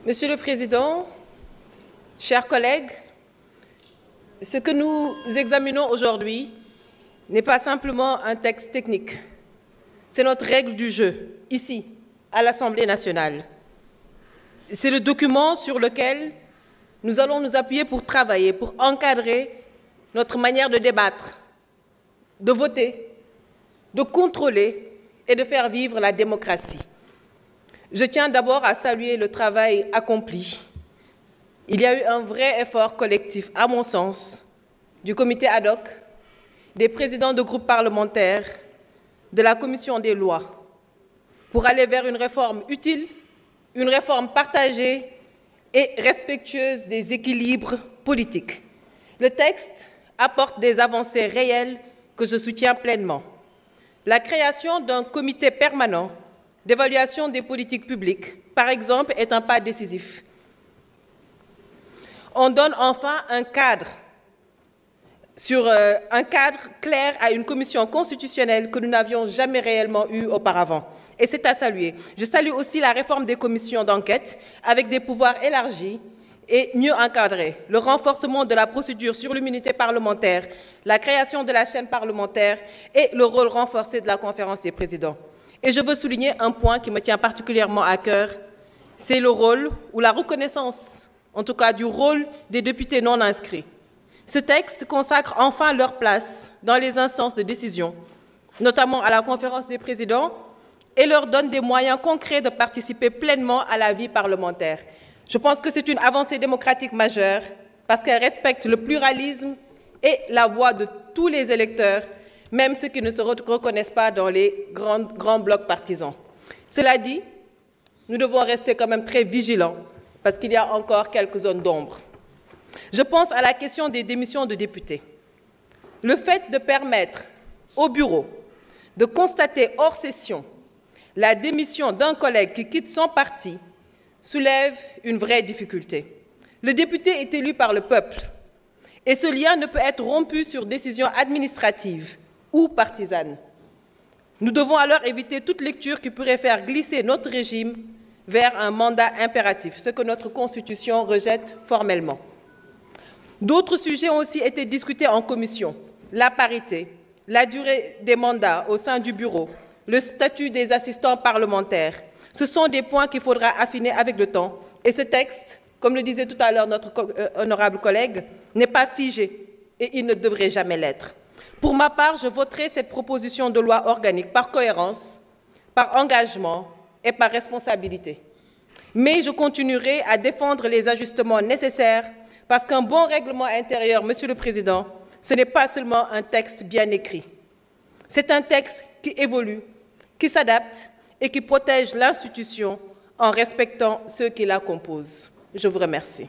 Monsieur le Président, chers collègues, ce que nous examinons aujourd'hui n'est pas simplement un texte technique. C'est notre règle du jeu, ici, à l'Assemblée nationale. C'est le document sur lequel nous allons nous appuyer pour travailler, pour encadrer notre manière de débattre, de voter, de contrôler et de faire vivre la démocratie. Je tiens d'abord à saluer le travail accompli. Il y a eu un vrai effort collectif, à mon sens, du comité ad hoc, des présidents de groupes parlementaires, de la commission des lois, pour aller vers une réforme utile, une réforme partagée et respectueuse des équilibres politiques. Le texte apporte des avancées réelles que je soutiens pleinement. La création d'un comité permanent d'évaluation des politiques publiques, par exemple, est un pas décisif. On donne enfin un cadre clair à une commission constitutionnelle que nous n'avions jamais réellement eue auparavant. Et c'est à saluer. Je salue aussi la réforme des commissions d'enquête avec des pouvoirs élargis et mieux encadrés, le renforcement de la procédure sur l'immunité parlementaire, la création de la chaîne parlementaire et le rôle renforcé de la conférence des présidents. Et je veux souligner un point qui me tient particulièrement à cœur, c'est le rôle ou la reconnaissance, en tout cas du rôle des députés non inscrits. Ce texte consacre enfin leur place dans les instances de décision, notamment à la conférence des présidents, et leur donne des moyens concrets de participer pleinement à la vie parlementaire. Je pense que c'est une avancée démocratique majeure parce qu'elle respecte le pluralisme et la voix de tous les électeurs, même ceux qui ne se reconnaissent pas dans les grands blocs partisans. Cela dit, nous devons rester quand même très vigilants parce qu'il y a encore quelques zones d'ombre. Je pense à la question des démissions de députés. Le fait de permettre au bureau de constater hors session la démission d'un collègue qui quitte son parti soulève une vraie difficulté. Le député est élu par le peuple et ce lien ne peut être rompu sur décision administrative ou partisane. Nous devons alors éviter toute lecture qui pourrait faire glisser notre régime vers un mandat impératif, ce que notre Constitution rejette formellement. D'autres sujets ont aussi été discutés en commission, la parité, la durée des mandats au sein du bureau, le statut des assistants parlementaires. Ce sont des points qu'il faudra affiner avec le temps. Et ce texte, comme le disait tout à l'heure notre honorable collègue, n'est pas figé et il ne devrait jamais l'être. Pour ma part, je voterai cette proposition de loi organique par cohérence, par engagement et par responsabilité. Mais je continuerai à défendre les ajustements nécessaires parce qu'un bon règlement intérieur, Monsieur le Président, ce n'est pas seulement un texte bien écrit. C'est un texte qui évolue, qui s'adapte et qui protège l'institution en respectant ceux qui la composent. Je vous remercie.